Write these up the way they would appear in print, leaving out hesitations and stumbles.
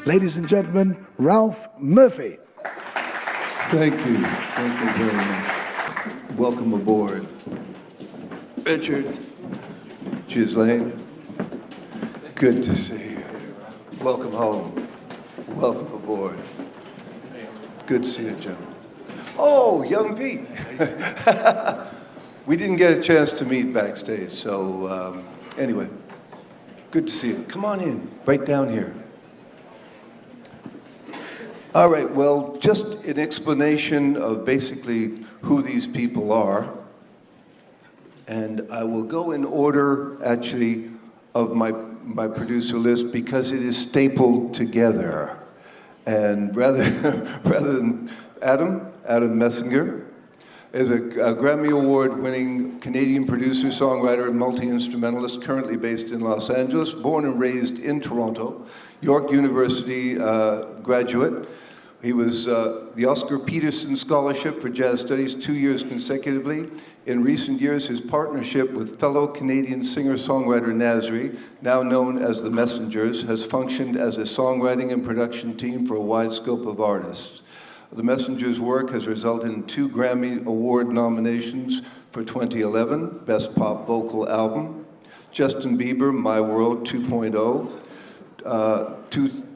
Ladies and gentlemen, Ralph Murphy. Thank you. Thank you very much. Welcome aboard. Richard, Ghislaine, good to see you. Welcome home. Welcome aboard. Good to see you, Jim. Oh, young Pete. We didn't get a chance to meet backstage, so anyway, good to see you. Come on in, right down here. All right, well, just an explanation of basically who these people are. And I will go in order, actually, of my producer list because it is stapled together. And rather than Adam Messinger is a Grammy Award-winning Canadian producer, songwriter, and multi-instrumentalist currently based in Los Angeles, born and raised in Toronto, York University graduate. He was the Oscar Peterson Scholarship for Jazz Studies 2 years consecutively. In recent years, his partnership with fellow Canadian singer-songwriter Nasri, now known as the Messengers, has functioned as a songwriting and production team for a wide scope of artists. The Messengers' work has resulted in 2 Grammy Award nominations for 2011, Best Pop Vocal Album, Justin Bieber, My World 2.0,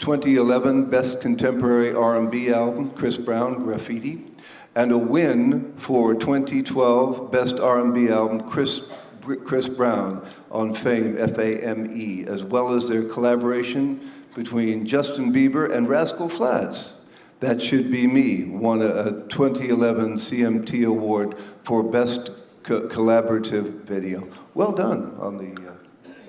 2011 Best Contemporary R&B Album, Chris Brown, Graffiti, and a win for 2012 Best R&B Album, Chris Brown on Fame, F-A-M-E, as well as their collaboration between Justin Bieber and Rascal Flatts. That Should Be Me won a 2011 CMT Award for Best Collaborative Video. Well done on the...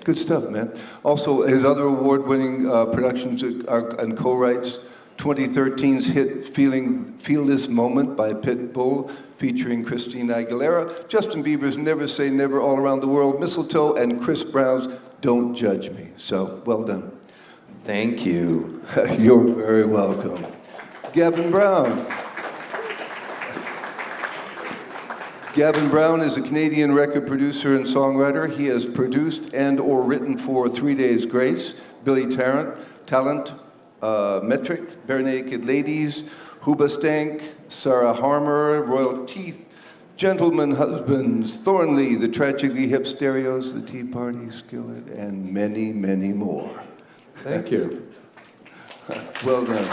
Good stuff, man. Also, his other award-winning productions and co-writes, 2013's hit Feel This Moment by Pitbull, featuring Christina Aguilera, Justin Bieber's Never Say Never All Around the World, Mistletoe, and Chris Brown's Don't Judge Me. So, well done. Thank you. You're very welcome. Gavin Brown. Gavin Brown is a Canadian record producer and songwriter. He has produced and or written for 3 Days Grace, Billy Talent, Metric, Bare Naked Ladies, Hoobastank, Sarah Harmer, Royal Teeth, Gentleman Husbands, Thornley, the Tragically Hip Stereos, the Tea Party, Skillet, and many, many more. Thank you. Well done.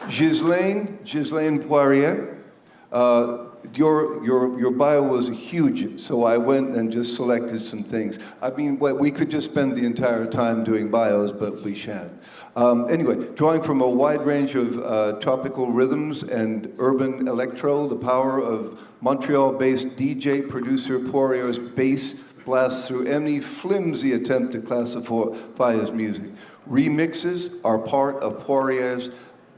Ghislaine Poirier, your bio was huge, so I went and just selected some things. I mean, we could just spend the entire time doing bios, but we shan't. Anyway, drawing from a wide range of tropical rhythms and urban electro, the power of Montreal-based DJ producer Poirier's bass blasts through any flimsy attempt to classify his music. Remixes are part of Poirier's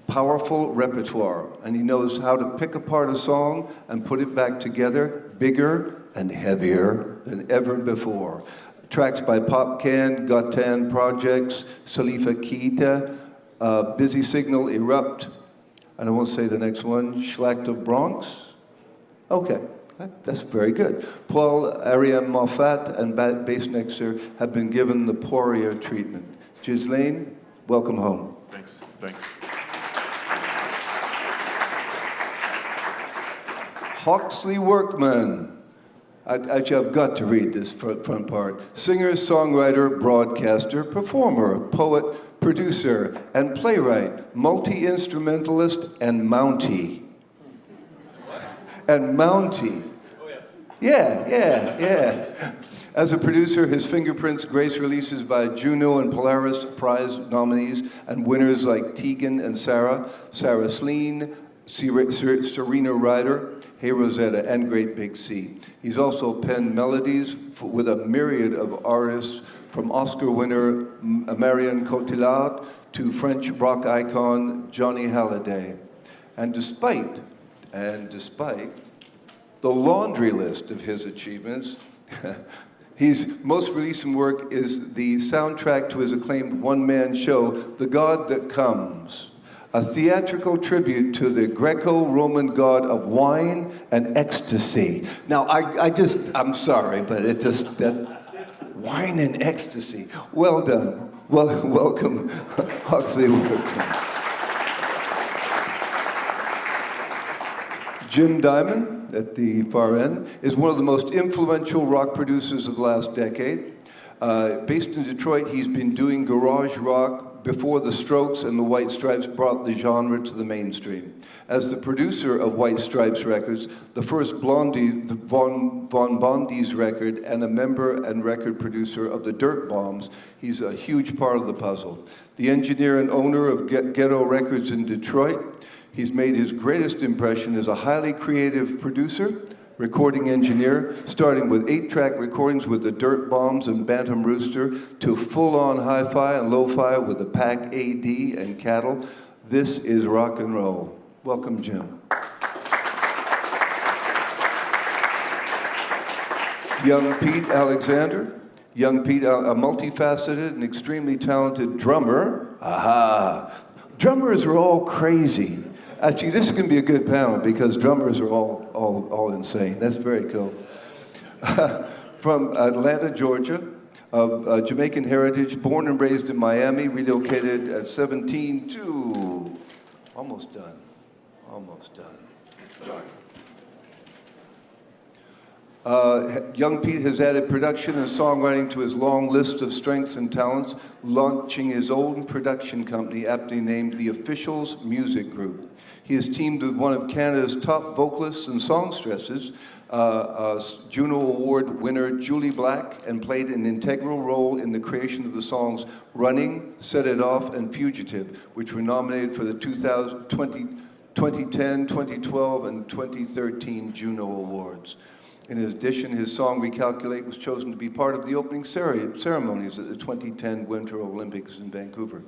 powerful repertoire, and he knows how to pick apart a song and put it back together bigger and heavier than ever before. Tracks by Popcan, Gotan Projects, Salifa Keita, Busy Signal, Erupt, and I won't say the next one, Schlacht of Bronx. Okay, that's very good. Paul Ariam Moffat and Bass Nexter have been given the Poirier treatment. Ghislaine, welcome home. Thanks. Hawksley Workman. Actually, I've got to read this front part. Singer, songwriter, broadcaster, performer, poet, producer, and playwright, multi-instrumentalist, and Mountie. And Mountie. Oh, yeah. Yeah. As a producer, his fingerprints grace releases by Juno and Polaris Prize nominees and winners like Tegan and Sarah Sleen, Serena Ryder, Hey Rosetta, and Great Big Sea. He's also penned melodies with a myriad of artists, from Oscar winner Marion Cotillard to French rock icon Johnny Hallyday. And despite the laundry list of his achievements, his most recent work is the soundtrack to his acclaimed one-man show, The God That Comes, a theatrical tribute to the Greco-Roman god of wine and ecstasy. Now, I'm sorry, but that wine and ecstasy. Well done. Well, welcome, Huxley. Jim Diamond, at the far end, is one of the most influential rock producers of the last decade. Based in Detroit, he's been doing garage rock before the Strokes and the White Stripes brought the genre to the mainstream. As the producer of White Stripes records, the first Blondie, the Von Bondi's record, and a member and record producer of the Dirt Bombs, he's a huge part of the puzzle. The engineer and owner of Ghetto Records in Detroit, he's made his greatest impression as a highly creative producer, recording engineer, starting with 8-track recordings with the Dirt Bombs and Bantam Rooster to full-on hi-fi and lo-fi with the Pac AD and Cattle. This is rock and roll. Welcome, Jim. Young Pete Alexander. Young Pete, a multifaceted and extremely talented drummer. Aha! Drummers are all crazy. Actually, this is going to be a good panel because drummers are all insane. That's very cool. From Atlanta, Georgia, of Jamaican heritage, born and raised in Miami, relocated at 17 to... Almost done. Almost done. Young Pete has added production and songwriting to his long list of strengths and talents, launching his own production company, aptly named The Officials Music Group. He has teamed with one of Canada's top vocalists and songstresses, JUNO Award winner Jully Black, and played an integral role in the creation of the songs Running, Set It Off, and Fugitive, which were nominated for the 2010, 2012, and 2013 JUNO Awards. In addition, his song Recalculate was chosen to be part of the opening ceremonies at the 2010 Winter Olympics in Vancouver.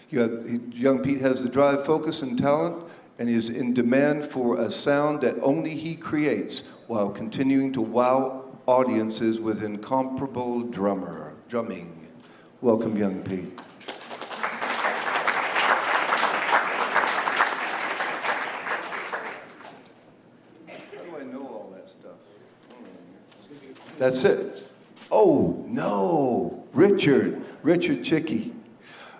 Young Pete has the drive, focus, and talent, and is in demand for a sound that only he creates while continuing to wow audiences with incomparable drumming. Welcome, Young Pete. How do I know all that stuff? That's it. Oh, no, Richard Chicky.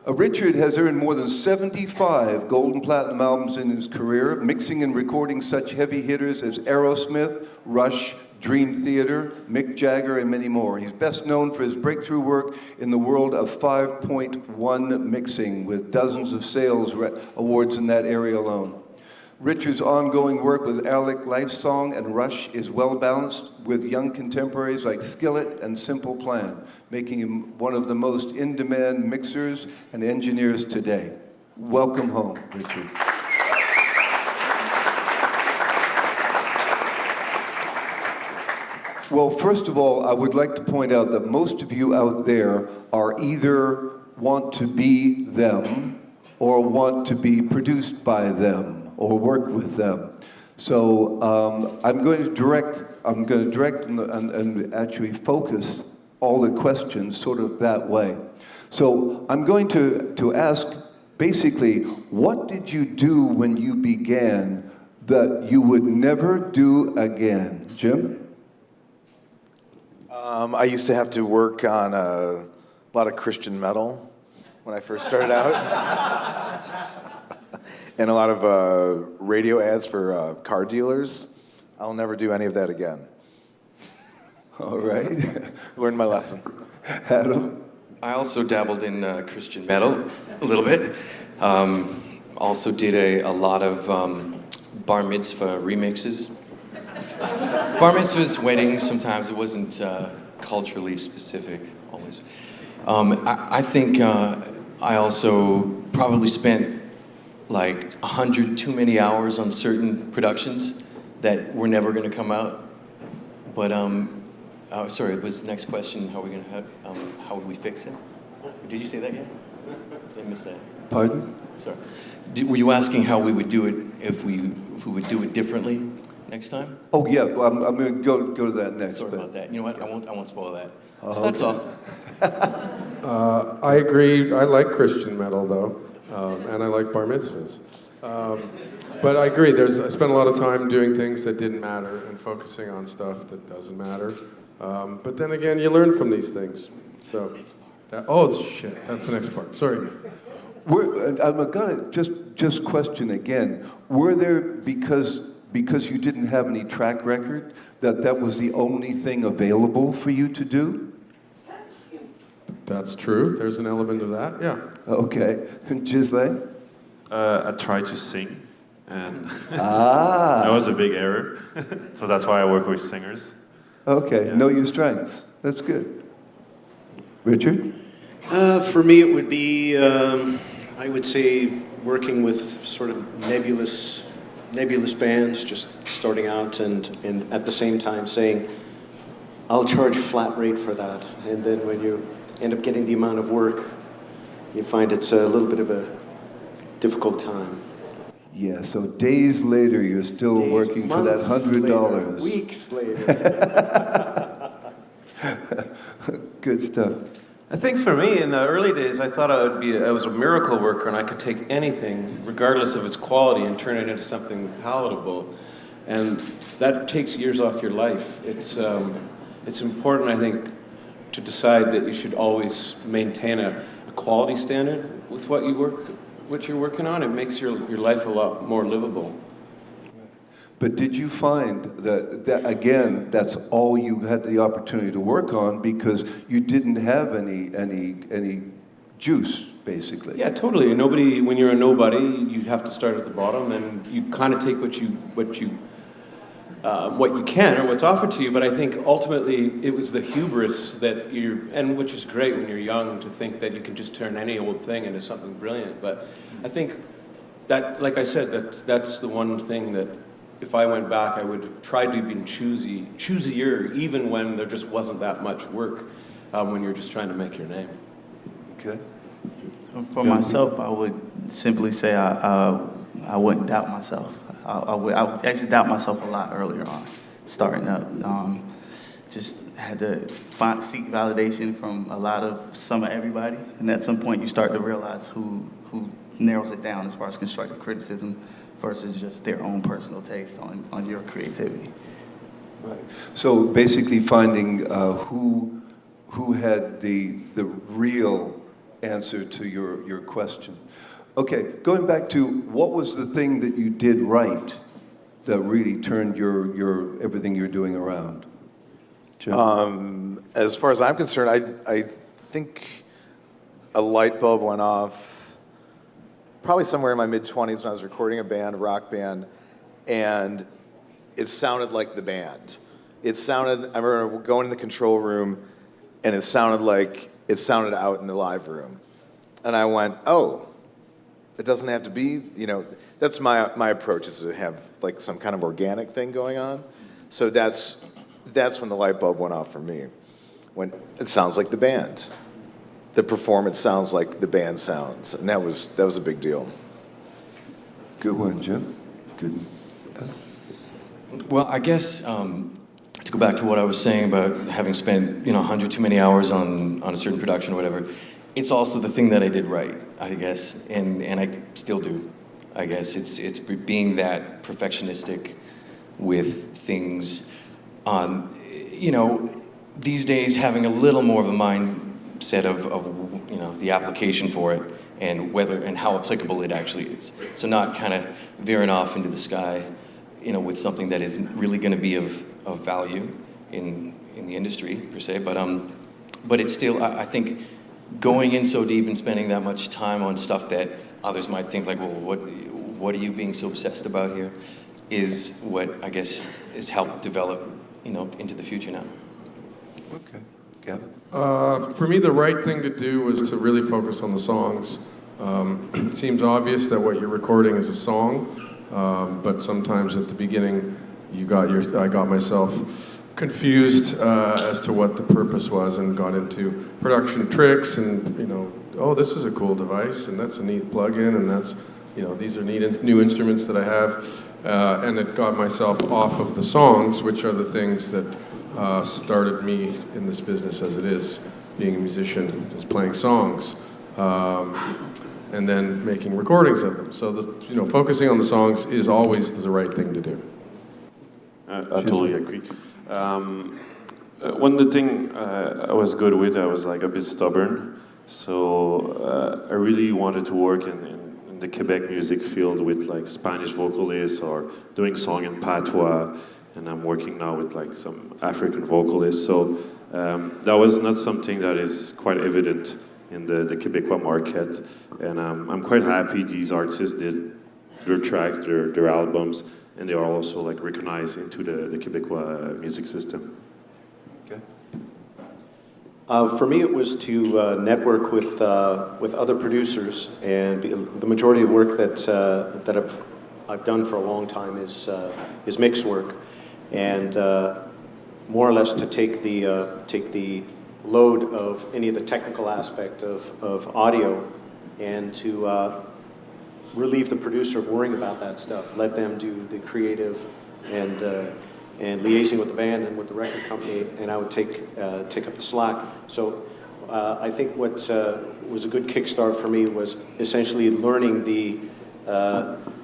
Richard has earned more than 75 gold and platinum albums in his career, mixing and recording such heavy hitters as Aerosmith, Rush, Dream Theater, Mick Jagger, and many more. He's best known for his breakthrough work in the world of 5.1 mixing, with dozens of sales awards in that area alone. Richard's ongoing work with Alec Lifesong and Rush is well balanced with young contemporaries like Skillet and Simple Plan, making him one of the most in-demand mixers and engineers today. Welcome home, Richard. Well, first of all, I would like to point out that most of you out there are either want to be them or want to be produced by them or work with them. So I'm going to direct and actually focus all the questions sort of that way. So I'm going to ask basically, what did you do when you began that you would never do again? Jim? I used to have to work on a lot of Christian metal when I first started out. And a lot of radio ads for car dealers. I'll never do any of that again. All right. Learned my lesson. Adam? I also dabbled in Christian metal a little bit. Also did a lot of bar mitzvah remixes. Bar mitzvahs, weddings, sometimes it wasn't culturally specific, always. I think I also probably spent like 100 too many hours on certain productions that were never going to come out. But sorry, was the next question how would we fix it? Did you say that yet? Did I miss that? Pardon? Sorry. Were you asking how we would do it if we would do it differently next time? Oh yeah, well, I'm going to go to that next. Sorry about that. You know what? I won't spoil that. So that's all. I agree. I like Christian metal, though, and I like bar mitzvahs. But I agree, I spent a lot of time doing things that didn't matter and focusing on stuff that doesn't matter. But then again, you learn from these things. So, oh shit, that's the next part, sorry. I'm gonna just question again, were there, because you didn't have any track record, that was the only thing available for you to do? That's true, there's an element of that, yeah. Okay, Ghislaine? I tried to sing, and Ah. that was a big error. So that's why I work with singers. Okay, Yeah. know your strengths. That's good. Richard? For me, it would be, I would say, working with sort of nebulous bands, just starting out, and at the same time saying, I'll charge flat rate for that. And then when you end up getting the amount of work, you find it's a little bit of a difficult time. Yeah, so days later, you're still Days, working for that months $100. later, weeks later. Good stuff. I think for me, in the early days, I thought I was a miracle worker and I could take anything, regardless of its quality, and turn it into something palatable. And that takes years off your life. It's important, I think, to decide that you should always maintain a quality standard with what you're working on. It makes your life a lot more livable. But did you find that again, that's all you had the opportunity to work on because you didn't have any juice, basically? Yeah, totally. When you're a nobody, you have to start at the bottom, and you kind of take what you can or what's offered to you. But I think ultimately it was the hubris and which is great when you're young to think that you can just turn any old thing into something brilliant. But I think that, like I said, that's the one thing that, if I went back, I would have tried to be choosier, even when there just wasn't that much work, when you're just trying to make your name. Okay. For myself, I would simply say I wouldn't doubt myself. I would actually doubt myself a lot earlier on, starting up. Just had to seek validation from some of everybody, and at some point you start to realize who narrows it down as far as constructive criticism versus just their own personal taste on your creativity. Right. So basically finding who had the real answer to your question. Okay, going back to what was the thing that you did right that really turned your everything you're doing around? Jim? As far as I'm concerned, I think a light bulb went off probably somewhere in my mid-20s when I was recording a rock band, and it sounded like the band. I remember going in the control room, and it sounded out in the live room. And I went, oh, it doesn't have to be, that's my approach, is to have like some kind of organic thing going on. So that's when the light bulb went off for me. When it sounds like the band. The performance sounds like the band sounds, and that was a big deal. Good one, Jim. Good. Well, I guess to go back to what I was saying about having spent 100 too many hours on a certain production or whatever, it's also the thing that I did right, I guess, and I still do. I guess it's being that perfectionistic with things. These days having a little more of a mindset of the application for it and how applicable it actually is. So not kind of veering off into the sky, with something that isn't really going to be of value in the industry per se. But it's still, I think, going in so deep and spending that much time on stuff that others might think like, well, what are you being so obsessed about here, is what I guess has helped develop, into the future now. Okay. Gavin? For me, the right thing to do was to really focus on the songs. It seems obvious that what you're recording is a song, but sometimes at the beginning, I got myself confused as to what the purpose was, and got into production tricks and oh, this is a cool device, and that's a neat plug-in, and that's these are neat new instruments that I have, and it got myself off of the songs, which are the things that started me in this business as it is, being a musician, is playing songs. and then making recordings of them. So focusing on the songs is always the right thing to do. I totally agree. One of the thing I was good with, I was like a bit stubborn, so I really wanted to work in the Quebec music field with like Spanish vocalists or doing song in patois, and I'm working now with like some African vocalists. So that was not something that is quite evident in the Quebecois market, and I'm quite happy these artists did their tracks, their albums, and they are also like recognized into the Quebecois music system. Okay. For me, it was to network with other producers, and the majority of work that I've done for a long time is mix work, and more or less to take the load of any of the technical aspect of audio, and to relieve the producer of worrying about that stuff. Let them do the creative and liaising with the band and with the record company, and I would take up the slack. So I think what was a good kickstart for me was essentially learning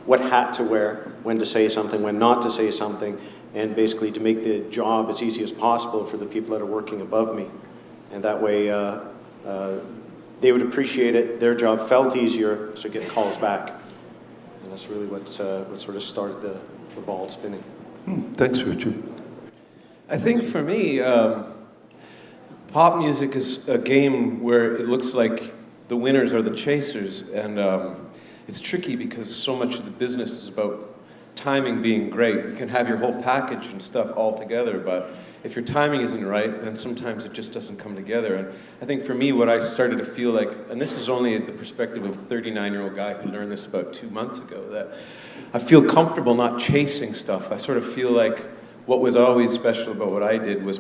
what hat to wear, when to say something, when not to say something, and basically to make the job as easy as possible for the people that are working above me. And that way they would appreciate it, their job felt easier, so get calls back. And that's really what sort of started the ball spinning. Thanks, Richard. I think for me, pop music is a game where it looks like the winners are the chasers, and it's tricky because so much of the business is about timing being great. You can have your whole package and stuff all together, but if your timing isn't right, then sometimes it just doesn't come together. And I think for me, what I started to feel like, and this is only the perspective of a 39-year-old guy who learned this about 2 months ago, that I feel comfortable not chasing stuff. I sort of feel like what was always special about what I did was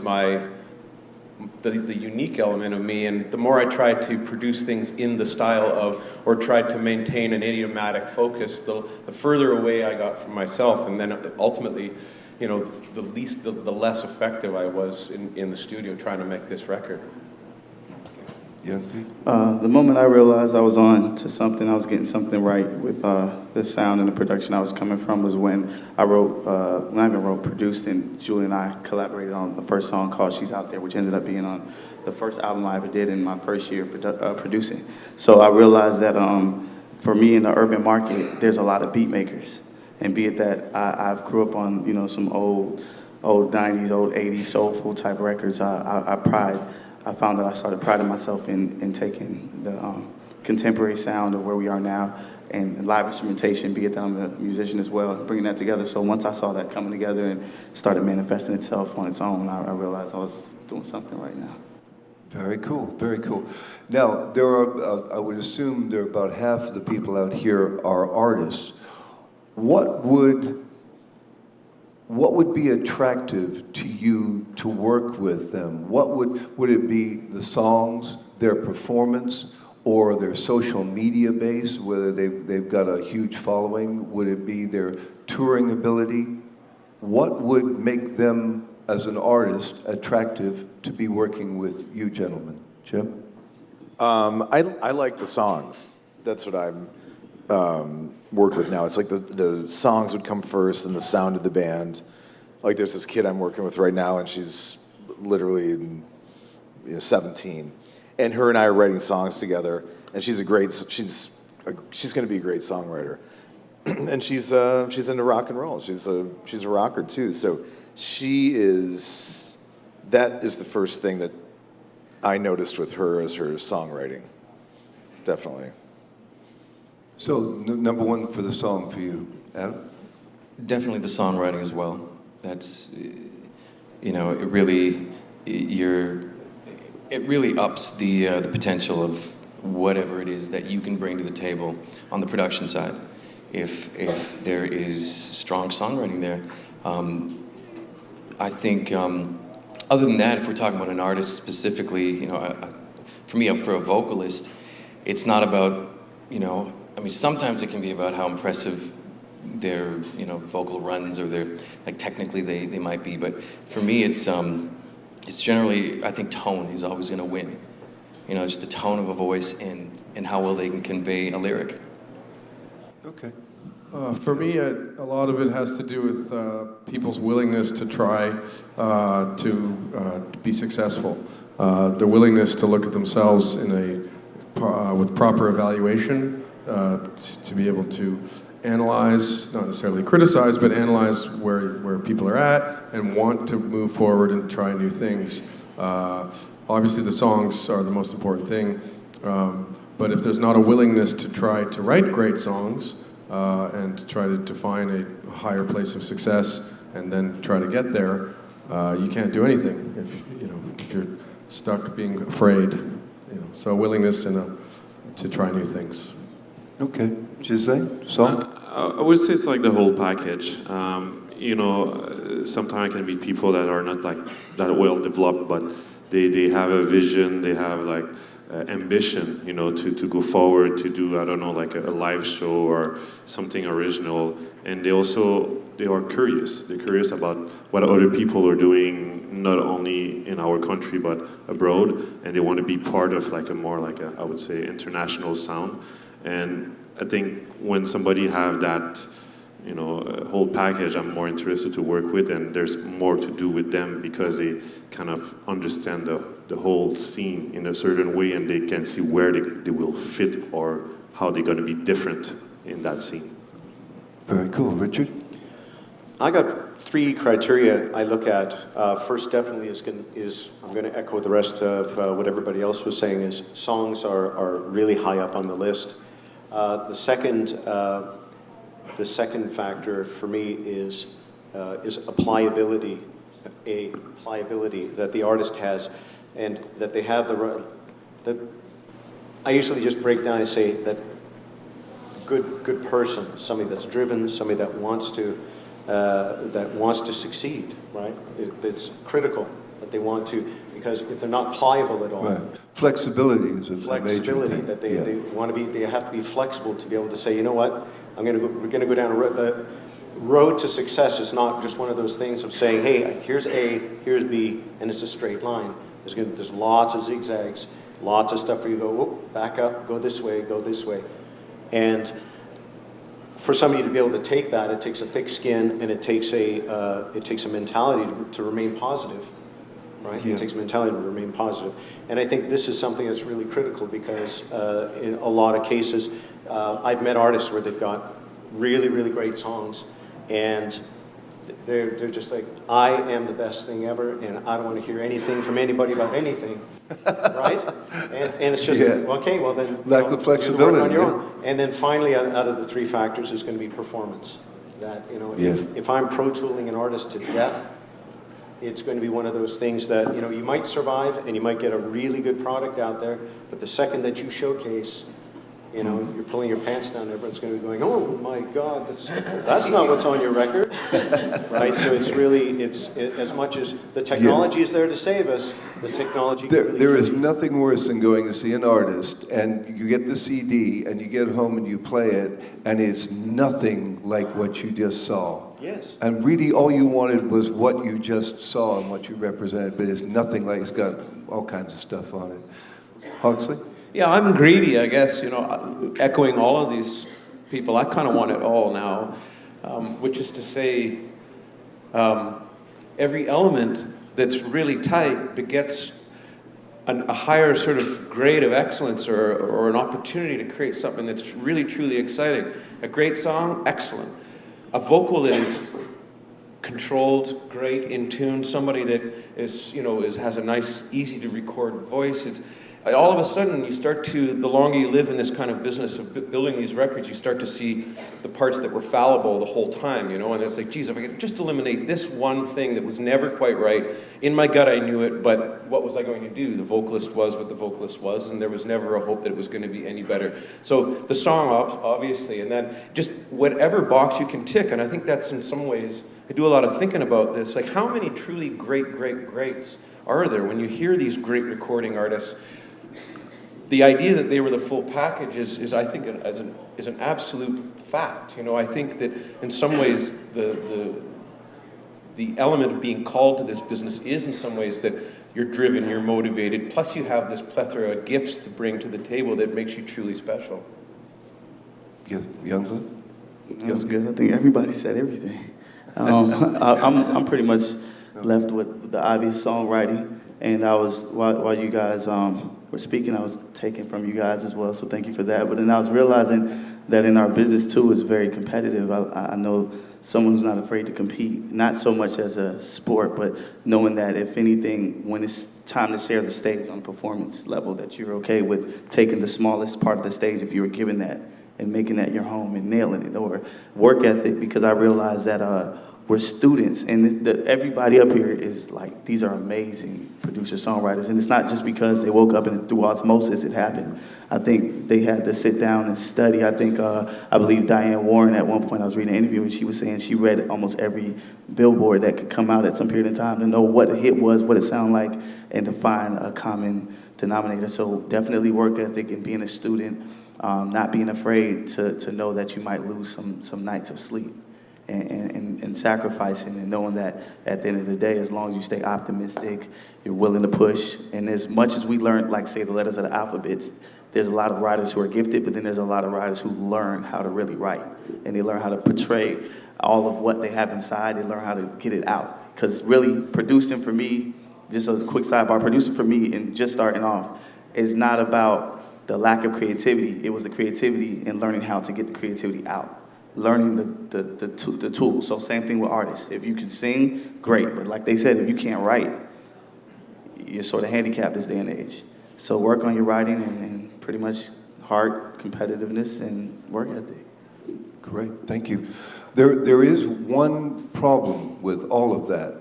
the unique element of me, and the more I tried to produce things in the style of, or tried to maintain an idiomatic focus, the further away I got from myself, and then ultimately, the less effective I was in the studio trying to make this record. The moment I realized I was on to something, I was getting something right with the sound and the production I was coming from, was when I produced, and Jully and I collaborated on the first song called She's Out There, which ended up being on the first album I ever did in my first year producing. So I realized that for me in the urban market, there's a lot of beat makers. And be it that I've grew up on, some old 90s, old 80s soulful type records, I found that I started priding myself in taking the contemporary sound of where we are now and live instrumentation, be it that I'm a musician as well, and bringing that together. So once I saw that coming together and started manifesting itself on its own, I realized I was doing something right now. Very cool, very cool. Now, there are, I would assume there are about half of the people out here are artists. What would be attractive to you to work with them? What would it be, the songs, their performance, or their social media base, whether they've got a huge following? Would it be their touring ability? What would make them, as an artist, attractive to be working with you gentlemen? Jim? I like the songs. That's what I'm work with now. It's like the songs would come first and the sound of the band. Like there's this kid I'm working with right now, and she's literally 17, and her and I are writing songs together, and she's going to be a great songwriter, and she's into rock and roll. She's a rocker too. So that is the first thing that I noticed with her, as her songwriting. Definitely. So, number one for the song for you, Adam? Definitely the songwriting as well. That's, it really ups the potential of whatever it is that you can bring to the table on the production side. If there is strong songwriting there, I think. Other than that, if we're talking about an artist specifically, for me, for a vocalist, it's not about, sometimes it can be about how impressive their, vocal runs or their, technically they might be. But for me, it's generally, I think tone is always going to win. just the tone of a voice and how well they can convey a lyric. Okay. For me, a lot of it has to do with people's willingness to try to be successful. Their willingness to look at themselves with proper evaluation, to be able to analyze, not necessarily criticize, but analyze where people are at and want to move forward and try new things. Obviously, the songs are the most important thing, but if there's not a willingness to try to write great songs and to try to define a higher place of success and then try to get there, you can't do anything if you're stuck being afraid. So willingness to try new things. Okay. Giselle? Song? I would say it's like the whole package. Sometimes it can be people that are not like that well developed, but they have a vision, they have like ambition, to go forward, to do, I don't know, like a live show or something original. And they are curious. They're curious about what other people are doing, not only in our country, but abroad. And they want to be part of like I would say, international sound. And I think when somebody have that, whole package, I'm more interested to work with, and there's more to do with them because they kind of understand the whole scene in a certain way, and they can see where they will fit or how they're going to be different in that scene. Very cool. Richard? I got 3 criteria I look at. First, definitely is I'm going to echo the rest of what everybody else was saying, is songs are really high up on the list. The second factor for me is a pliability that the artist has, and that they have that I usually just break down and say that good person, somebody that's driven, somebody that wants to succeed, right? It's critical that they want to, because if they're not pliable at all, Right. Flexibility is a major thing. that they want to be, they have to be flexible to be able to say, you know what, we're going to go down a road. The road to success is not just one of those things of saying, hey, here's A, here's B, and it's a straight line. There's lots of zigzags, lots of stuff where you go, whoop, back up, go this way. And for somebody to be able to take that, it takes a thick skin, and it takes a mentality to remain positive, right? Yeah. It takes a mentality to remain positive. And I think this is something that's really critical because in a lot of cases, I've met artists where they've got really, really great songs, and they're just like, I am the best thing ever, and I don't want to hear anything from anybody about anything, right? And it's just, okay, well then, Lack of flexibility, do the work on your yeah. own. And then finally, out of the 3 factors is going to be performance. That, if I'm pro tooling an artist to death, it's going to be one of those things that, you might survive and you might get a really good product out there, but the second that you showcase, you're pulling your pants down, everyone's going to be going, oh my God, that's not what's on your record, right? So it's really, as much as the technology is there to save us, the technology There is nothing worse than going to see an artist and you get the CD and you get home and you play it and it's nothing like what you just saw. Yes. And really all you wanted was what you just saw and what you represented, but it's nothing like, it's got all kinds of stuff on it. Huxley? Yeah, I'm greedy, I guess, echoing all of these people. I kind of want it all now, which is to say every element that's really tight begets a higher sort of grade of excellence or an opportunity to create something that's really, truly exciting. A great song, excellent. A vocal that is controlled, great, in tune, somebody that is, has a nice, easy to record voice. All of a sudden, you start to, the longer you live in this kind of business of building these records, you start to see the parts that were fallible the whole time, and it's like, geez, if I could just eliminate this one thing that was never quite right, in my gut I knew it, but what was I going to do? The vocalist was what the vocalist was, and there was never a hope that it was going to be any better. So the song, obviously, and then just whatever box you can tick, and I think that's in some ways, I do a lot of thinking about this, like how many truly greats are there when you hear these great recording artists? The idea that they were the full package is I think, is an absolute fact. I think that in some ways the the element of being called to this business is in some ways that you're driven, you're motivated, plus you have this plethora of gifts to bring to the table that makes you truly special. Yes, Youngblood? That's good. I think everybody said everything. I'm pretty much left with the obvious songwriting, and I was while you guys were speaking, I was taking from you guys as well. So thank you for that. But then I was realizing that in our business too is very competitive. I know someone who's not afraid to compete, not so much as a sport, but knowing that if anything, when it's time to share the stage on a performance level, that you're okay with taking the smallest part of the stage if you were given that and making that your home and nailing it, or work ethic, because I realize that we're students, and everybody up here is like, these are amazing producers, songwriters, and it's not just because they woke up and through osmosis it happened. I think they had to sit down and study. I think, I believe Diane Warren at one point, I was reading an interview and she was saying she read almost every billboard that could come out at some period of time to know what a hit was, what it sounded like, and to find a common denominator. So definitely work ethic and being a student, not being afraid to know that you might lose some nights of sleep. And sacrificing and knowing that at the end of the day, as long as you stay optimistic, you're willing to push. And as much as we learn, like say the letters of the alphabets, there's a lot of writers who are gifted, but then there's a lot of writers who learn how to really write. And they learn how to portray all of what they have inside. They learn how to get it out. Because really, producing for me, just a quick sidebar, producing for me and just starting off is not about the lack of creativity. It was the creativity and learning how to get the creativity out. Learning the tools. So same thing with artists. If you can sing, great. But like they said, if you can't write, you're sort of handicapped this day and age. So work on your writing and pretty much heart, competitiveness, and work ethic. Great, thank you. There is one problem with all of that.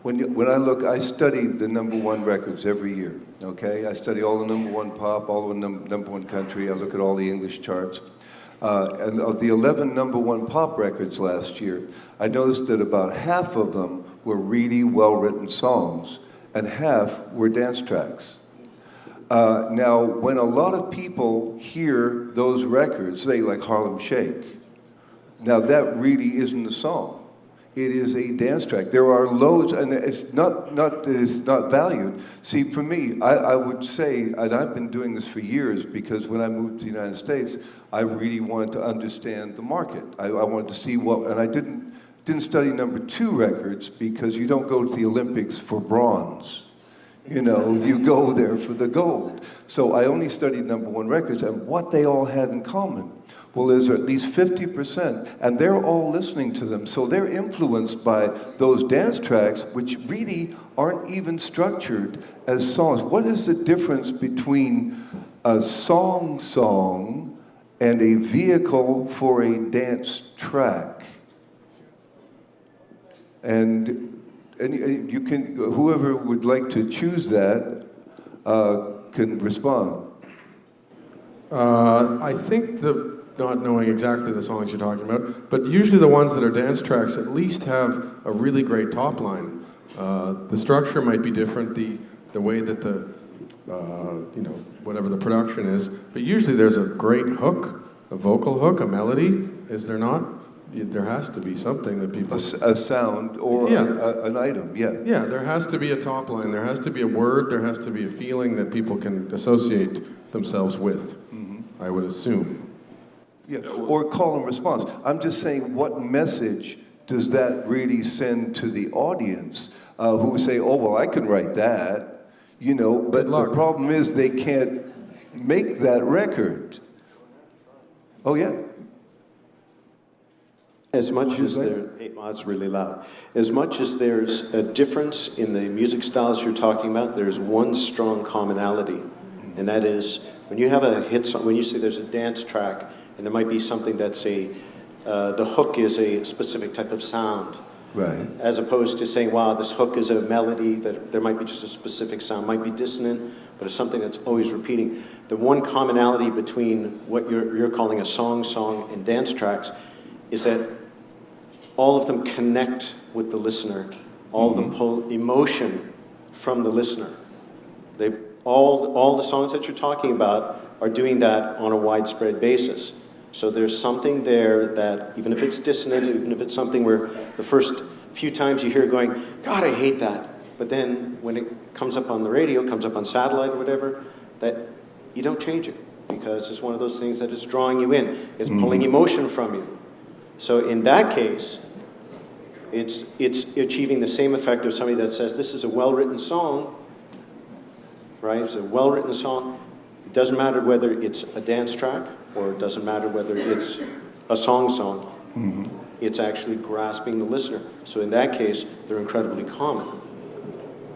When I look, I study the #1 records every year, okay? I study all the #1 pop, all the #1 country. I look at all the English charts. And of the 11 #1 pop records last year, I noticed that about half of them were really well-written songs, and half were dance tracks. Now, when a lot of people hear those records, say like Harlem Shake, now that really isn't a song. It is a dance track. There are loads, and it's not that it's not valued. See, for me, I would say, and I've been doing this for years, because when I moved to the United States, I really wanted to understand the market. I wanted to see what, and I didn't study #2 records, because you don't go to the Olympics for bronze. You know, you go there for the gold. So I only studied #1 records and what they all had in common. Well, there's at least 50%, and they're all listening to them. So they're influenced by those dance tracks, which really aren't even structured as songs. What is the difference between a song and a vehicle for a dance track? And you can, whoever would like to choose that can respond. I think not knowing exactly the songs you're talking about, but usually the ones that are dance tracks at least have a really great top line. The structure might be different, the way that the, whatever the production is, but usually there's a great hook, a vocal hook, a melody, is there not? There has to be something that people... A sound or an item, yeah. Yeah, there has to be a top line, there has to be a word, there has to be a feeling that people can associate themselves with, I would assume. Yeah, or call and response. I'm just saying, what message does that really send to the audience who say, oh, well, I can write that, but the problem is they can't make that record. Oh, yeah. As much as it's really loud. As much as there's a difference in the music styles you're talking about, there's one strong commonality, and that is when you have a hit song, when you say there's a dance track, and there might be something that's the hook is a specific type of sound. Right. As opposed to saying, wow, this hook is a melody, that there might be just a specific sound, might be dissonant, but it's something that's always repeating. The one commonality between what you're calling a song, and dance tracks is that all of them connect with the listener. All of them pull emotion from the listener. All the songs that you're talking about are doing that on a widespread basis. So there's something there that, even if it's dissonant, even if it's something where the first few times you hear going, God, I hate that. But then when it comes up on the radio, comes up on satellite or whatever, that you don't change it because it's one of those things that is drawing you in. It's pulling emotion from you. So in that case, it's achieving the same effect of somebody that says, this is a well-written song, right? It's a well-written song. It doesn't matter whether it's a dance track or it doesn't matter whether it's a song. It's actually grasping the listener. So in that case, they're incredibly common,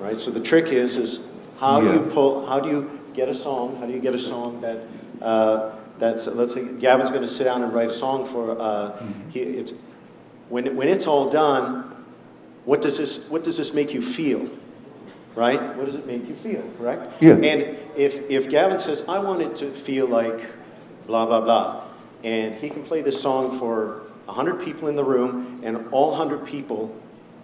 right? So the trick is how do you get a song? How do you get a song that's let's say Gavin's going to sit down and write a song for when it's all done. What does this make you feel? Right? What does it make you feel? Correct? Yeah. And if Gavin says, I want it to feel like blah blah blah, and he can play this song for 100 people in the room, and all 100 people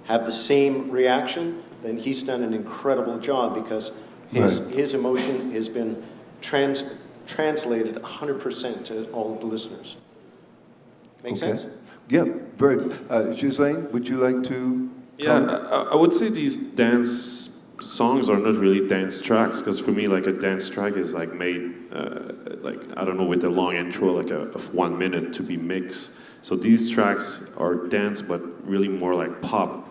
have the same reaction, then he's done an incredible job because his emotion has been translated 100% to all the listeners. Make sense? Yeah, very. Ghislaine, would you like to? Yeah, I would say these dance songs are not really dance tracks, because for me, like a dance track is like made, like, I don't know, with a long intro, like of 1 minute to be mixed. So these tracks are dance, but really more like pop,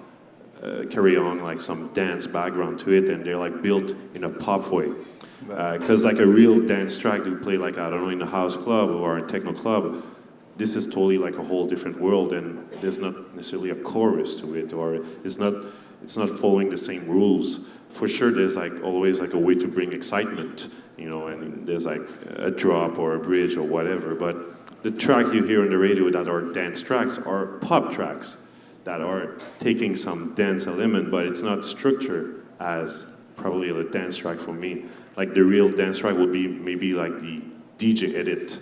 carry on like some dance background to it, and they're like built in a pop way. Because like a real dance track you play like, I don't know, in a house club or a techno club, this is totally like a whole different world, and there's not necessarily a chorus to it, or it's not following the same rules. For sure, there's like always like a way to bring excitement, you know, and there's like a drop or a bridge or whatever. But the tracks you hear on the radio that are dance tracks are pop tracks that are taking some dance element, but it's not structured as probably a dance track for me. Like the real dance track will be maybe like the DJ edit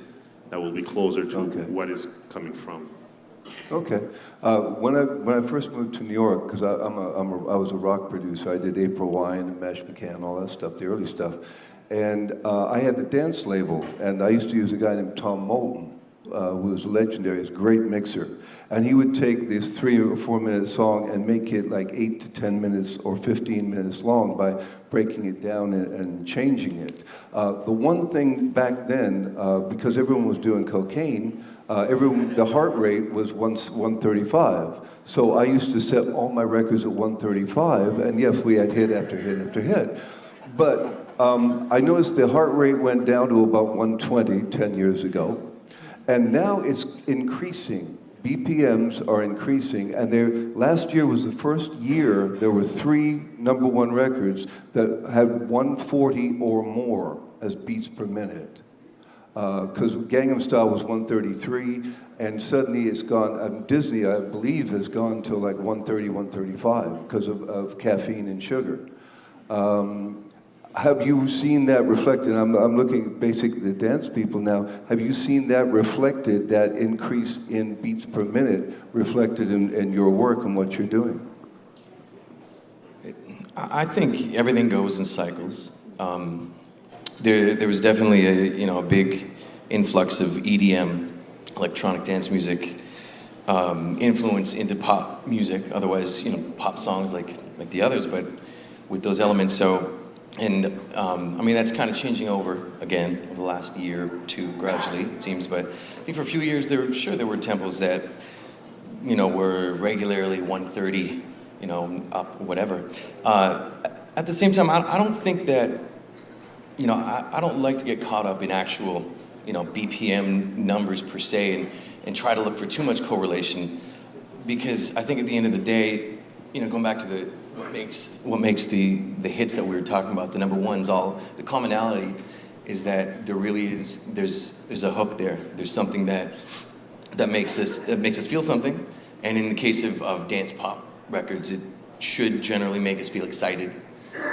that will be closer to what is coming from. Okay. When I first moved to New York, because I was a rock producer, I did April Wine and Mash McCann, all that stuff, the early stuff, and I had a dance label, and I used to use a guy named Tom Moulton, who was legendary, he was a great mixer, and he would take this 3 or 4 minute song and make it like 8 to 10 minutes or 15 minutes long by breaking it down and changing it. The one thing back then, because everyone was doing cocaine, the heart rate was 135. So I used to set all my records at 135, and yes, we had hit after hit after hit. But I noticed the heart rate went down to about 120 10 years ago. And now it's increasing. BPMs are increasing, and last year was the first year there were 3 #1 records that had 140 or more as beats per minute. Because Gangnam Style was 133, and suddenly it's gone, Disney, I believe, has gone to like 130, 135 because of caffeine and sugar. Have you seen that reflected? I'm looking basically at the dance people now. Have you seen that reflected, that increase in beats per minute reflected in your work and what you're doing? I think everything goes in cycles. There was definitely a big influx of EDM, electronic dance music, influence into pop music. Otherwise, pop songs like the others, but with those elements. So. And I mean, that's kind of changing over again over the last year or two, gradually, it seems. But I think for a few years, there were tempos that, were regularly 130, up, whatever. At the same time, I don't think that, I don't like to get caught up in actual, BPM numbers per se and try to look for too much correlation, because I think at the end of the day, going back to what makes the hits that we were talking about, the #1s, the commonality is that there's a hook there. There's something that makes us feel something, and in the case of dance pop records, it should generally make us feel excited,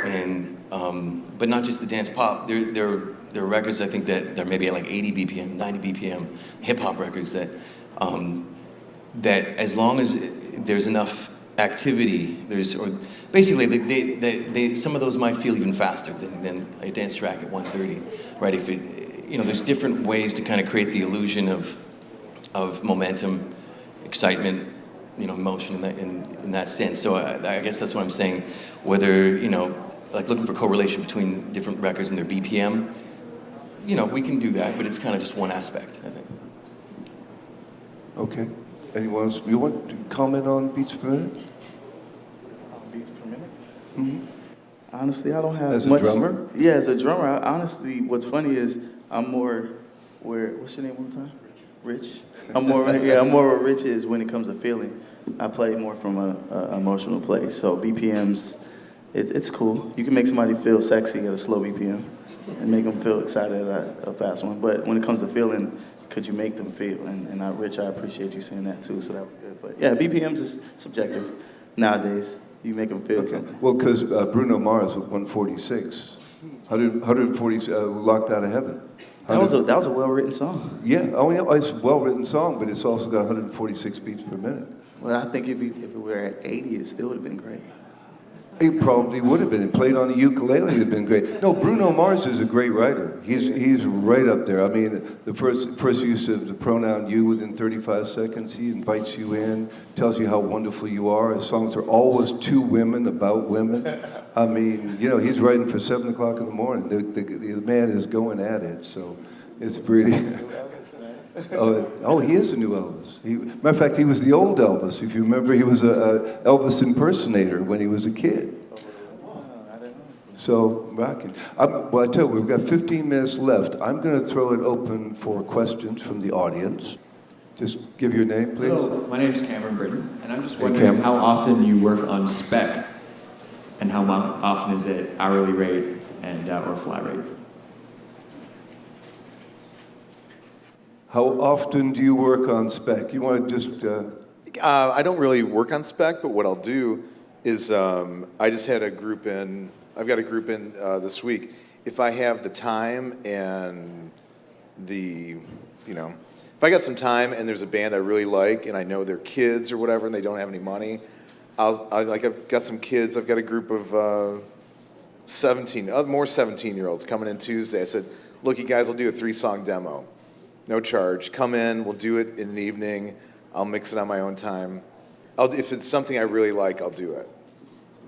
and but not just the dance pop. There are records, I think, that they're maybe at like 80 BPM, 90 BPM, hip hop records that as long as there's enough activity, basically some of those might feel even faster than a dance track at 130, right? If there's different ways to kind of create the illusion of momentum, excitement, motion in that sense. So I guess that's what I'm saying. Whether like looking for correlation between different records and their BPM, we can do that, but it's kind of just one aspect, I think. Okay. Anyone else? You want to comment on beats per minute? Beats per minute? Mm-hmm. Honestly, I don't have As much. a drummer? Yeah, as a drummer. Honestly, what's funny is I'm more what's your name one time? Rich. I'm more where Rich is when it comes to feeling. I play more from a emotional place. So BPMs, it's cool. You can make somebody feel sexy at a slow BPM and make them feel excited at a fast one. But when it comes to feeling, could you make them feel? And Rich, I appreciate you saying that too. So that was good. But yeah, BPMs is subjective nowadays. You make them feel something. Well, because Bruno Mars was 146. 140 Locked Out of Heaven. That was a well-written song. Yeah, it's a well-written song, but it's also got 146 beats per minute. Well, I think if we were at 80, it still would have been great. It probably would have been. It played on the ukulele, it would have been great. No, Bruno Mars is a great writer. He's right up there. I mean, the first use of the pronoun you within 35 seconds, he invites you in, tells you how wonderful you are. His songs are always to women, about women. I mean, he's writing for 7 o'clock in the morning. The man is going at it, so it's pretty... Oh, he is a new Elvis. Matter of fact, he was the old Elvis. If you remember, he was a Elvis impersonator when he was a kid. So, rocking. Well, I tell you, we've got 15 minutes left. I'm going to throw it open for questions from the audience. Just give your name, please. Hello, my name is Cameron Britton, and I'm just Hey, wondering Cameron. how often you work on spec, and how often is it hourly rate and or flat rate? How often do you work on spec? You want to just... I don't really work on spec, but what I'll do is I just had a group in, I've got a group in this week. If I have the time and if I got some time and there's a band I really like and I know they're kids or whatever and they don't have any money, I've got some kids, I've got a group of more 17-year-olds coming in Tuesday. I said, look, you guys will do a 3-song demo. No charge. Come in, we'll do it in an evening. I'll mix it on my own time. If it's something I really like, I'll do it.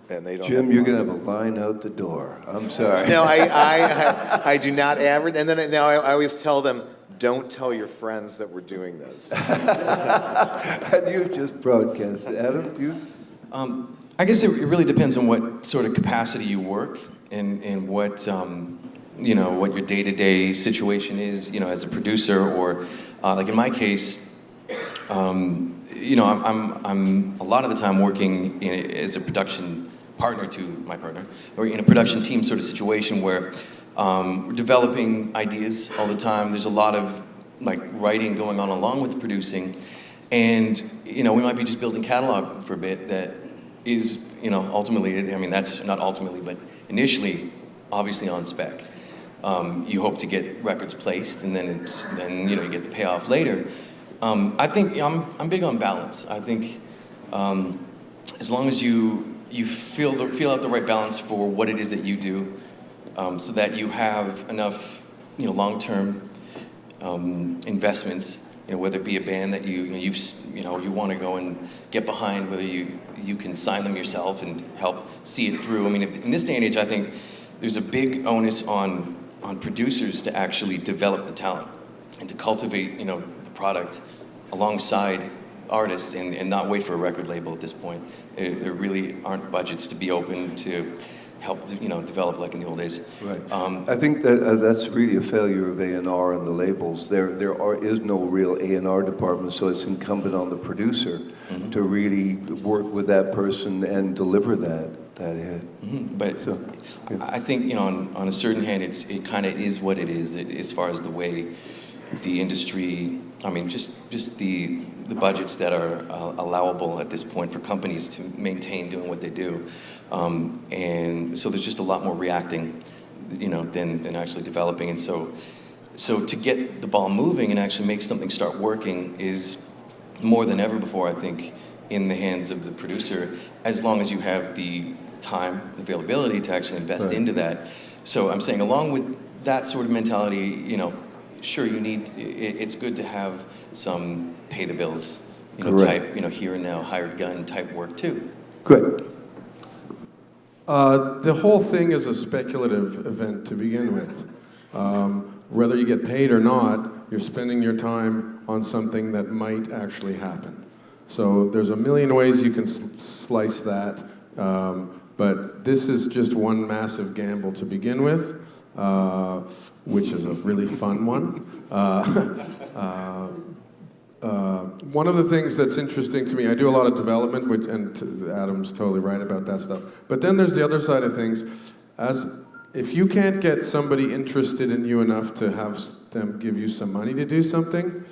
And they don't. Jim, you're going to have a line out the door. I'm sorry. No, I do not average. And then now I always tell them, don't tell your friends that we're doing this. And you just broadcast it. Adam, do you? I guess it really depends on what sort of capacity you work and what what your day-to-day situation is, as a producer, or like in my case, I'm a lot of the time working as a production partner to my partner, or in a production team sort of situation where we're developing ideas all the time. There's a lot of writing going on along with the producing, and we might be just building catalog for a bit that is ultimately, that's not ultimately, but initially, obviously on spec. You hope to get records placed, and then you get the payoff later. I think I'm big on balance. I think as long as you feel out the right balance for what it is that you do, so that you have enough long-term investments. Whether it be a band that you want to go and get behind, whether you can sign them yourself and help see it through. In this day and age, I think there's a big onus on producers to actually develop the talent and to cultivate, the product alongside artists and not wait for a record label at this point. There really aren't budgets to be open to help, develop like in the old days. Right. I think that's really a failure of A&R and the labels. There is no real A&R department, so it's incumbent on the producer to really work with that person and deliver that hit. But so, yeah. I think on a certain hand, it kind of is what it is as far as the way the industry. Just the budgets that are allowable at this point for companies to maintain doing what they do, and so there's just a lot more reacting, than actually developing. And so to get the ball moving and actually make something start working is more than ever before, I think, in the hands of the producer, as long as you have the time and availability to actually invest into that. So I'm saying, along with that sort of mentality, sure, it's good to have some pay the bills Correct. type, here and now, hired gun type work too. Great. The whole thing is a speculative event to begin with. Whether you get paid or not, you're spending your time on something that might actually happen. So there's a million ways you can slice that, but this is just one massive gamble to begin with, which is a really fun one. One of the things that's interesting to me, I do a lot of development, and Adam's totally right about that stuff. But then there's the other side of things. If you can't get somebody interested in you enough to have them give you some money to do something,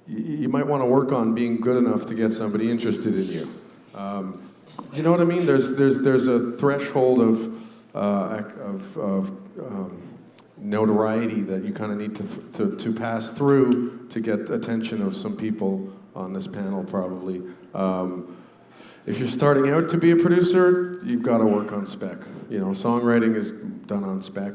you might want to work on being good enough to get somebody interested in you. You know what I mean? There's a threshold of notoriety that you kind of need to pass through to get attention of some people on this panel, probably. If you're starting out to be a producer, you've got to work on spec. Songwriting is done on spec,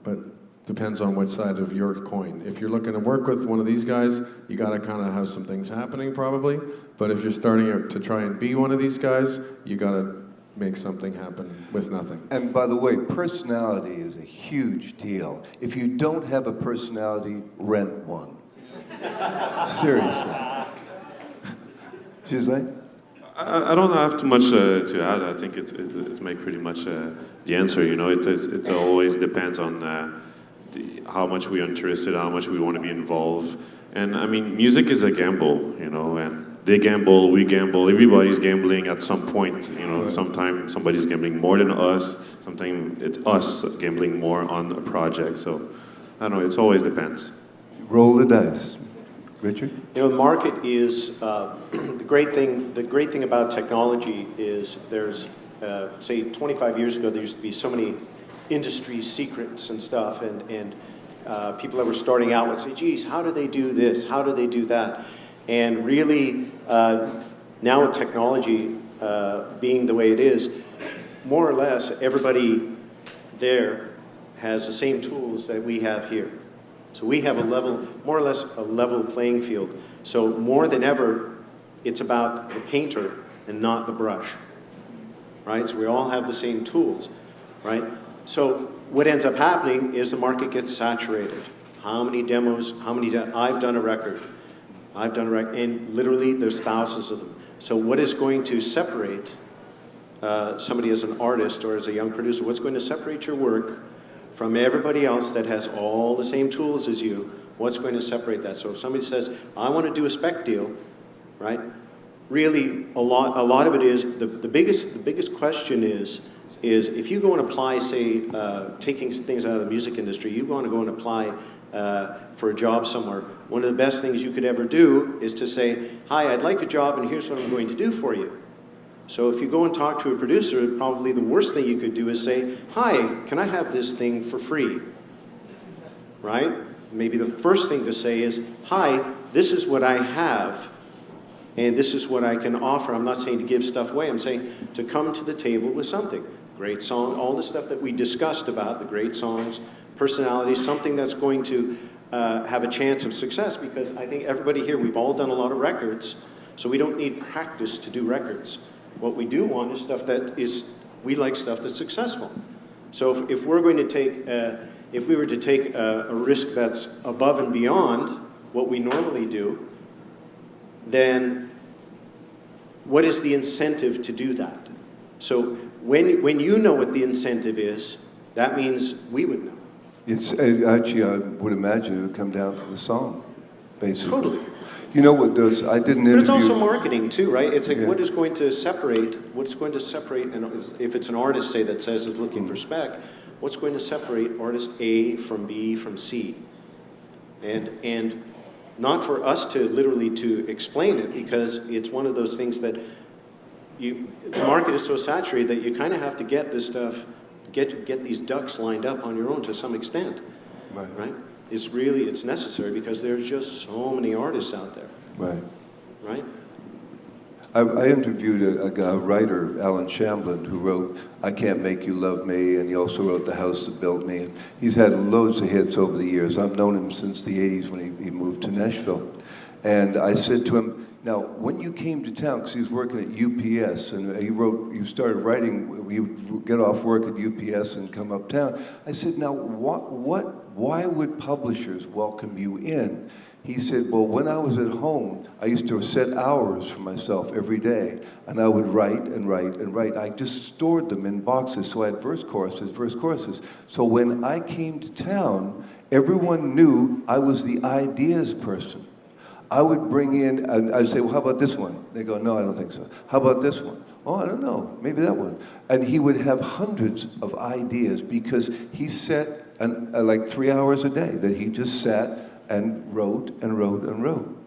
but depends on which side of your coin. If you're looking to work with one of these guys, you got to kind of have some things happening probably. But if you're starting out to try and be one of these guys, you got to make something happen with nothing. And by the way, personality is a huge deal. If you don't have a personality, rent one. Seriously. Jully? I don't have too much to add. I think it makes pretty much the answer. It always depends on how much we are interested, how much we want to be involved. And I mean, music is a gamble, and they gamble, we gamble, everybody's gambling at some point. Sometimes somebody's gambling more than us, sometimes it's us gambling more on a project. So I don't know, it always depends. Roll the dice. Richard? The market is, the great thing about technology is there's, say 25 years ago, there used to be so many industry secrets and stuff, and people that were starting out would say, geez, how do they do this? How do they do that? And really, now with technology being the way it is, more or less everybody there has the same tools that we have here. So we have more or less a level playing field. So more than ever, it's about the painter and not the brush, right? So we all have the same tools, right? So what ends up happening is the market gets saturated. How many demos, I've done a record, and literally there's thousands of them. So what is going to separate somebody as an artist or as a young producer, what's going to separate your work from everybody else that has all the same tools as you? What's going to separate that? So if somebody says, I want to do a spec deal, right? Really, a lot of it is, the biggest question is if you go and apply, say, taking things out of the music industry, you want to go and apply for a job somewhere, one of the best things you could ever do is to say, hi, I'd like a job and here's what I'm going to do for you. So if you go and talk to a producer, probably the worst thing you could do is say, hi, can I have this thing for free? Right? Maybe the first thing to say is, hi, this is what I have, and this is what I can offer. I'm not saying to give stuff away. I'm saying to come to the table with something. Great song, all the stuff that we discussed about, the great songs, personalities, something that's going to have a chance of success, because I think everybody here, we've all done a lot of records, so we don't need practice to do records. What we do want is stuff that is, we like stuff that's successful. So if we're going to take, if we were to take a risk that's above and beyond what we normally do, then what is the incentive to do that? So when you know what the incentive is, that means we would know. It's actually, I would imagine it would come down to the song, basically. Totally. You know what those, I did an interview. But it's also marketing too, right? It's like, yeah. What's going to separate, and if it's an artist, say, that says is looking for spec, what's going to separate artist A from B from C? And not for us to literally to explain it, because it's one of those things that the market is so saturated that you kind of have to get this stuff, get these ducks lined up on your own to some extent, right? It's necessary because there's just so many artists out there. Right? I interviewed a writer, Alan Shamblin, who wrote I Can't Make You Love Me, and he also wrote The House That Built Me. And he's had loads of hits over the years. I've known him since the 80s when he moved to Nashville. And I said to him, Now, when you came to town, because he was working at UPS, and you started writing, he would get off work at UPS and come uptown. I said, now, why would publishers welcome you in? He said, well, when I was at home, I used to set hours for myself every day, and I would write and write and write. I just stored them in boxes, so I had verse choruses. So when I came to town, everyone knew I was the ideas person. I would bring in, I'd say, well, how about this one? They go, no, I don't think so. How about this one? Oh, I don't know, maybe that one. And he would have hundreds of ideas because he set like 3 hours a day that he just sat and wrote and wrote and wrote.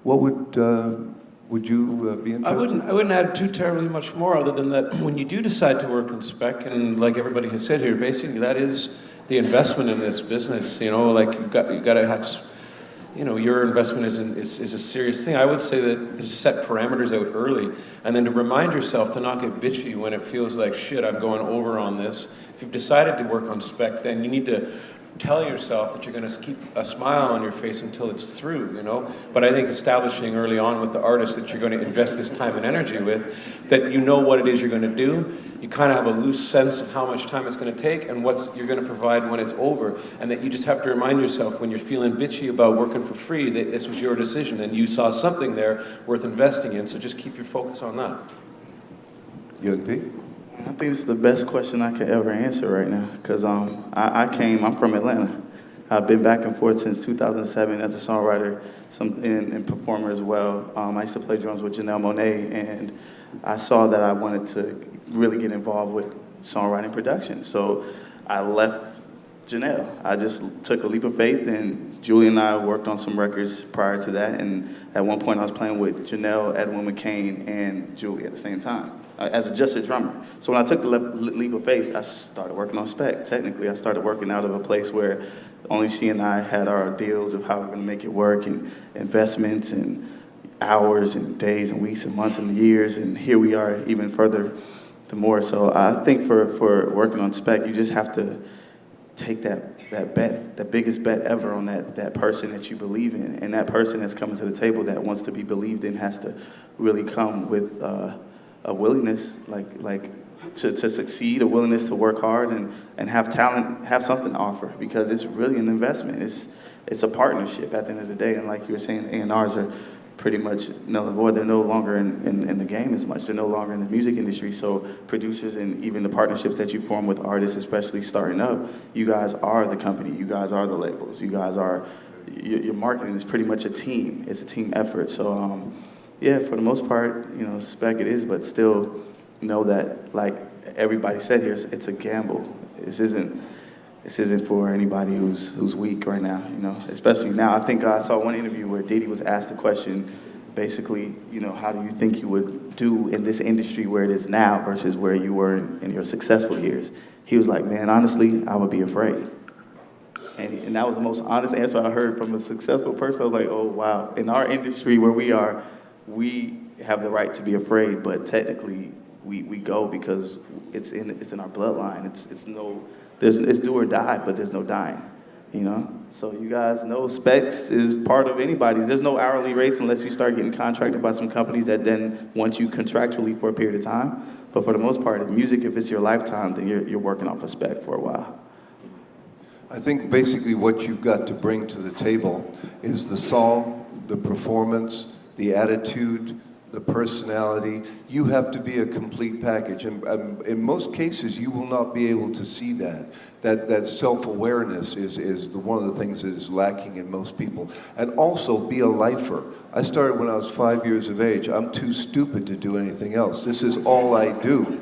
What would you be interested? I wouldn't add too terribly much more other than that when you do decide to work on spec, and like everybody has said here, basically that is the investment in this business. You know, like you got to have. You know, your investment is a serious thing. I would say that to set parameters out early, and then to remind yourself to not get bitchy when it feels like, shit, I'm going over on this. If you've decided to work on spec, then you need to tell yourself that you're going to keep a smile on your face until it's through, you know? But I think establishing early on with the artist that you're going to invest this time and energy with, that you know what it is you're going to do, you kind of have a loose sense of how much time it's going to take and what you're going to provide when it's over, and that you just have to remind yourself when you're feeling bitchy about working for free that this was your decision and you saw something there worth investing in, so just keep your focus on that. Young Pete? I think it's the best question I could ever answer right now, because I'm from Atlanta. I've been back and forth since 2007 as a songwriter and performer as well. I used to play drums with Janelle Monáe, and I saw that I wanted to really get involved with songwriting production. So I left Janelle. I just took a leap of faith, and Jully and I worked on some records prior to that, and at one point I was playing with Janelle, Edwin McCain, and Jully at the same time. As just a drummer. So when I took the leap of faith, I started working on spec. Technically, I started working out of a place where only she and I had our deals of how we're going to make it work, and investments and hours and days and weeks and months and years, and here we are even further to more. So I think for working on spec, you just have to take that bet, the biggest bet ever on that person that you believe in, and that person that's coming to the table that wants to be believed in has to really come with a willingness, like to succeed, a willingness to work hard and have talent, have something to offer, because it's really an investment. It's a partnership at the end of the day, and like you were saying, A&Rs are pretty much null and void. They're no longer in the game as much. They're no longer in the music industry. So producers and even the partnerships that you form with artists, especially starting up, you guys are the company. You guys are the labels. You guys are, your marketing is pretty much a team. It's a team effort. So yeah, for the most part, you know, spec it is, but still know that, like everybody said here, it's a gamble. This isn't for anybody who's weak right now, you know, especially now. I think I saw one interview where Diddy was asked a question, basically, you know, how do you think you would do in this industry where it is now versus where you were in your successful years? He was like, man, honestly, I would be afraid. And that was the most honest answer I heard from a successful person. I was like, oh, wow. In our industry where we are, we have the right to be afraid, but technically we go because it's in our bloodline. It's do or die, but there's no dying, you know? So you guys know specs is part of anybody's. There's no hourly rates unless you start getting contracted by some companies that then want you contractually for a period of time. But for the most part, in music, if it's your lifetime, then you're working off a spec for a while. I think basically what you've got to bring to the table is the song, the performance, the attitude, the personality. You have to be a complete package. And in most cases, you will not be able to see that. That self-awareness is one of the things that is lacking in most people. And also be a lifer. I started when I was 5 years of age. I'm too stupid to do anything else. This is all I do.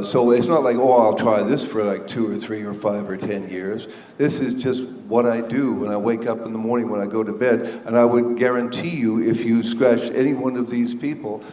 So it's not like, oh, I'll try this for like 2 or 3 or 5 or 10 years. This is just what I do when I wake up in the morning, when I go to bed. And I would guarantee you, if you scratch any one of these people,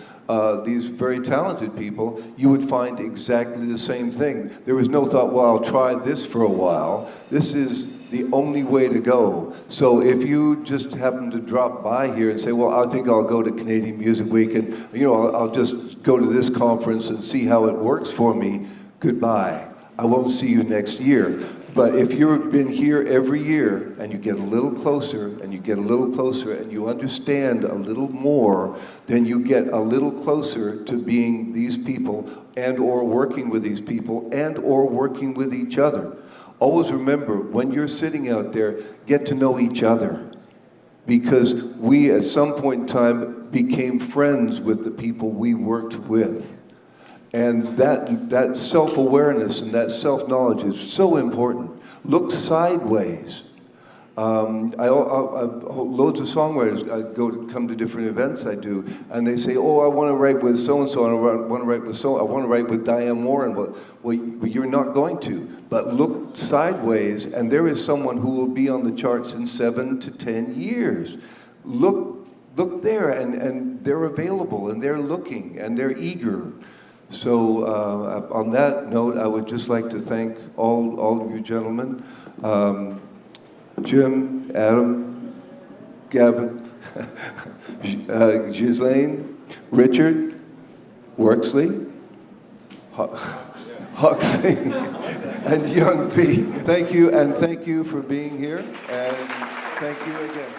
these very talented people, you would find exactly the same thing. There was no thought, well, I'll try this for a while. This is the only way to go. So if you just happen to drop by here and say, well, I think I'll go to Canadian Music Week and, you know, I'll just go to this conference and see how it works for me, goodbye. I won't see you next year. But if you've been here every year and you get a little closer and you get a little closer and you understand a little more, then you get a little closer to being these people and or working with these people and or working with each other. Always remember, when you're sitting out there, get to know each other. Because we, at some point in time, became friends with the people we worked with. And that self-awareness and that self-knowledge is so important. Look sideways. Loads of songwriters come to different events I do, and they say, "Oh, I want to write with so-and-so, and I want to write with I want to write with Diane Warren." Well, you're not going to. But look sideways, and there is someone who will be on the charts in 7 to 10 years. Look there, and they're available, and they're looking, and they're eager. So on that note, I would just like to thank all of you gentlemen, Jim, Adam, Gavin, Ghislaine, Richard, Worksley, Huxley, and Young P. Thank you, and thank you for being here, and thank you again.